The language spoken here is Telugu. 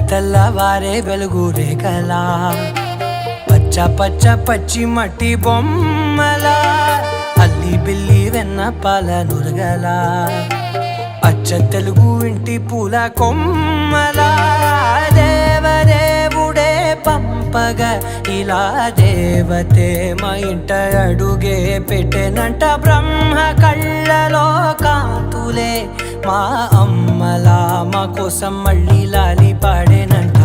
తెల్లవారే వెలుగు రేఖలా పచ్చ పచ్చ పచ్చి మట్టి బొమ్మలా అల్లి బిల్లి వెన్న పాల నురగలా అచ్చ తెలుగు ఇంటి పూల కొమ్మలా దేవదేవుడే పంపగా ఇలా దేవతే మా ఇంట అడుగే పెట్టెనంట బ్రహ్మ కళ్ళలో కాంతులే మా అమ్మలా మా కోసం మళ్ళీ లాలి పాడేనంట.